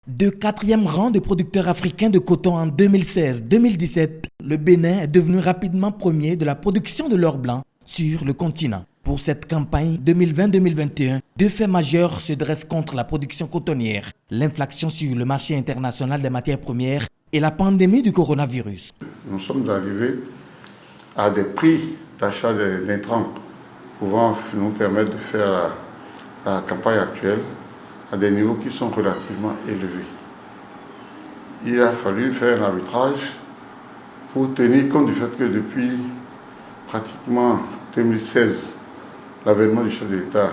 De quatrième rang de producteurs africains de coton en 2016-2017, le Bénin est devenu rapidement premier de la production de l'or blanc sur le continent. Pour cette campagne 2020-2021, deux faits majeurs se dressent contre la production cotonnière: l'inflation sur le marché international des matières premières et la pandémie du coronavirus. Nous sommes arrivés à des prix d'achat d'intrants pouvant nous permettre de faire la campagne actuelle à des niveaux qui sont relativement élevés. Il a fallu faire un arbitrage pour tenir compte du fait que depuis pratiquement 2016, l'avènement du chef de l'État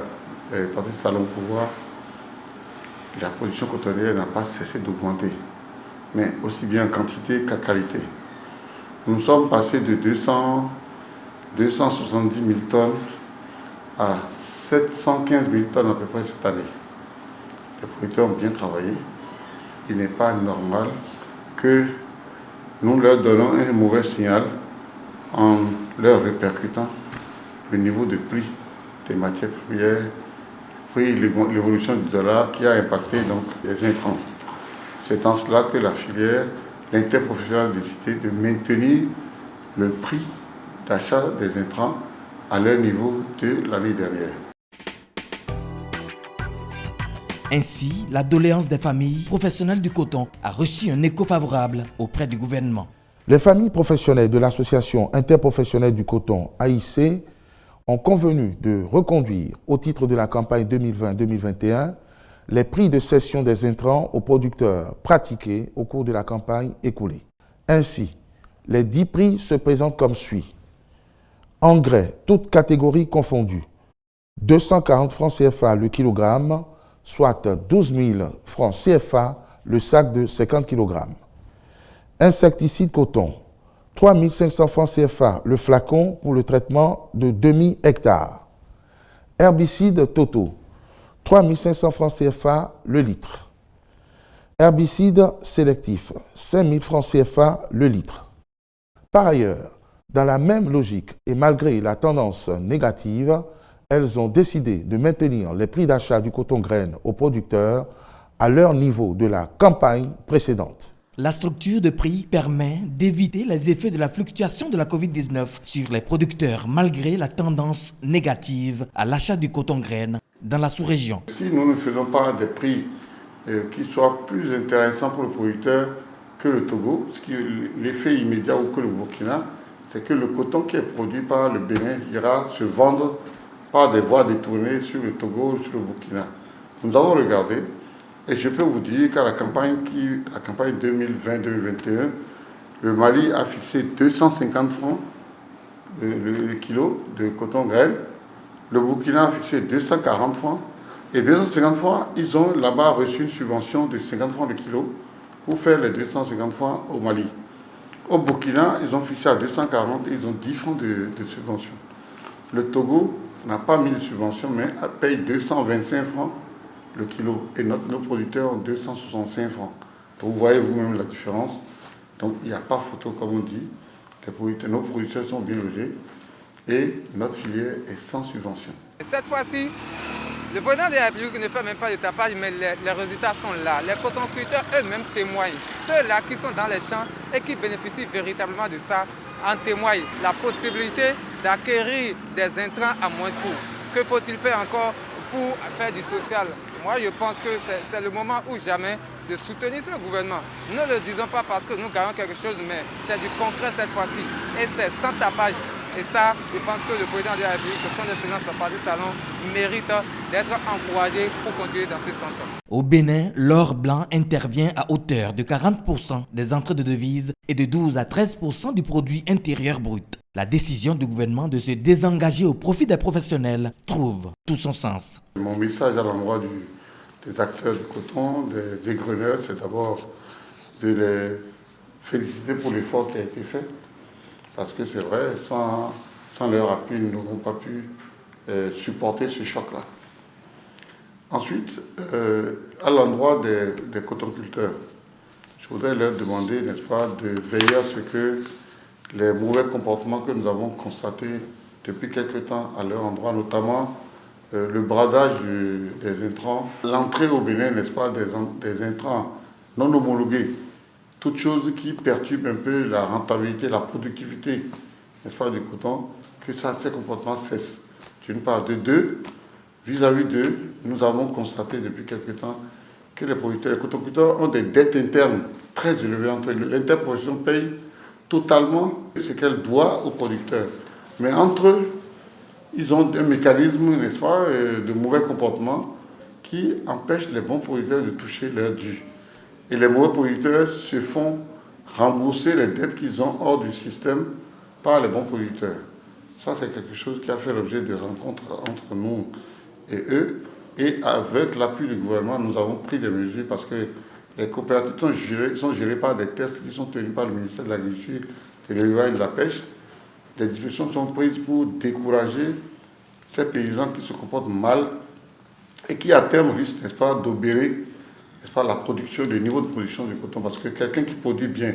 est parti de salon au pouvoir, la production cotonnière n'a pas cessé d'augmenter, mais aussi bien en quantité qu'en qualité. Nous sommes passés de 270 000 tonnes à 715 000 tonnes à peu près cette année. Les producteurs ont bien travaillé. Il n'est pas normal que nous leur donnons un mauvais signal en leur répercutant le niveau de prix des matières premières, l'évolution du dollar qui a impacté donc les intrants. C'est en cela que la filière, l'interprofessionnelle a décidé de maintenir le prix d'achat des intrants à leur niveau de l'année dernière. Ainsi, la doléance des familles professionnelles du coton a reçu un écho favorable auprès du gouvernement. Les familles professionnelles de l'Association interprofessionnelle du coton AIC ont convenu de reconduire, au titre de la campagne 2020-2021, les prix de cession des intrants aux producteurs pratiqués au cours de la campagne écoulée. Ainsi, les 10 prix se présentent comme suit. Engrais, toutes catégories confondues, 240 francs CFA le kilogramme, soit 12 000 francs CFA le sac de 50 kg. Insecticide coton, 3 500 francs CFA le flacon pour le traitement de demi-hectare. Herbicide Toto, 3 500 francs CFA le litre. Herbicide sélectif, 5 000 francs CFA le litre. Par ailleurs, dans la même logique et malgré la tendance négative, elles ont décidé de maintenir les prix d'achat du coton graine aux producteurs à leur niveau de la campagne précédente. La structure de prix permet d'éviter les effets de la fluctuation de la Covid-19 sur les producteurs malgré la tendance négative à l'achat du coton graine dans la sous-région. Si nous ne faisons pas des prix qui soient plus intéressants pour le producteur que le Togo, l'effet immédiat ou que le Burkina, c'est que le coton qui est produit par le Bénin ira se vendre par des voies détournées sur le Togo ou sur le Burkina. Nous avons regardé et je peux vous dire qu'à la campagne 2020-2021, le Mali a fixé 250 francs le kilo de coton graine, le Burkina a fixé 240 francs et 250 francs, ils ont là-bas reçu une subvention de 50 francs le kilo pour faire les 250 francs au Mali. Au Burkina, ils ont fixé à 240 et ils ont 10 francs de subvention. Le Togo n'a pas mis de subvention, mais paye 225 francs le kilo. Et nos producteurs ont 265 francs. Donc vous voyez vous-même la différence. Donc il n'y a pas photo, comme on dit. Nos producteurs sont bien logés et notre filière est sans subvention. Cette fois-ci, le président de la République ne fait même pas de tapage, mais les résultats sont là. Les cotonculteurs eux-mêmes témoignent. Ceux-là qui sont dans les champs et qui bénéficient véritablement de ça en témoignent. La possibilité d'acquérir des intrants à moins de coût. Que faut-il faire encore pour faire du social? Moi, je pense que c'est le moment ou jamais de soutenir ce gouvernement. Ne le disons pas parce que nous gagnons quelque chose, mais c'est du concret cette fois-ci. Et c'est sans tapage. Et ça, je pense que le président de la République, son excellence Patrice Talon, mérite d'être encouragé pour continuer dans ce sens. Au Bénin, l'or blanc intervient à hauteur de 40% des entrées de devises et de 12 à 13% du produit intérieur brut. La décision du gouvernement de se désengager au profit des professionnels trouve tout son sens. Mon message à l'endroit des acteurs du coton, des égreneurs, c'est d'abord de les féliciter pour l'effort qui a été fait. Parce que c'est vrai, sans leur appui, nous n'aurons pas pu supporter ce choc-là. Ensuite, à l'endroit des cotonculteurs, je voudrais leur demander, n'est-ce pas, de veiller à ce que les mauvais comportements que nous avons constatés depuis quelque temps à leur endroit, notamment le bradage des intrants, l'entrée au Bénin, n'est-ce pas, des intrants non homologués, toutes choses qui perturbent un peu la rentabilité, la productivité, n'est-ce pas, du coton, que ces comportements cessent. D'une part. De deux, vis-à-vis d'eux, nous avons constaté depuis quelque temps que les cotonculteurs ont des dettes internes très élevées entre eux. L'interprofession paye totalement ce qu'elle doit aux producteurs. Mais entre eux, ils ont un mécanisme, n'est-ce pas, de mauvais comportement qui empêche les bons producteurs de toucher leur dû. Et les mauvais producteurs se font rembourser les dettes qu'ils ont hors du système par les bons producteurs. Ça, c'est quelque chose qui a fait l'objet de rencontres entre nous et eux. Et avec l'appui du gouvernement, nous avons pris des mesures parce que les coopératives sont gérées par des tests qui sont tenus par le ministère de l'Agriculture, de l'Élevage et de la Pêche. Des dispositions sont prises pour décourager ces paysans qui se comportent mal et qui, à terme, risquent, n'est-ce pas, d'obérer, n'est-ce pas, la production, le niveau de production du coton. Parce que quelqu'un qui produit bien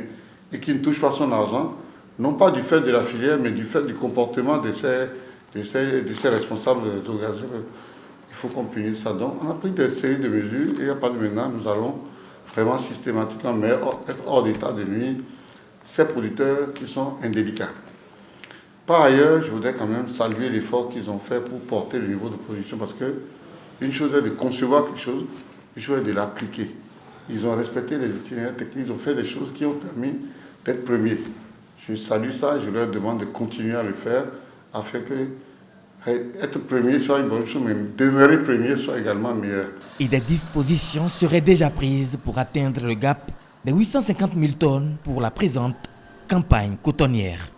et qui ne touche pas son argent, non pas du fait de la filière, mais du fait du comportement de ces responsables d'organisation, il faut qu'on punisse ça. Donc, on a pris des séries de mesures et à partir de maintenant, nous allons vraiment systématiquement être hors d'état de nuire ces producteurs qui sont indélicats. Par ailleurs, je voudrais quand même saluer l'effort qu'ils ont fait pour porter le niveau de production parce que une chose est de concevoir quelque chose, une chose est de l'appliquer. Ils ont respecté les itinéraires techniques, ils ont fait des choses qui ont permis d'être premiers. Je salue ça et je leur demande de continuer à le faire afin que être premier soit une bonne chose, mais demeurer premier soit également meilleur. Et des dispositions seraient déjà prises pour atteindre le gap des 850 000 tonnes pour la présente campagne cotonnière.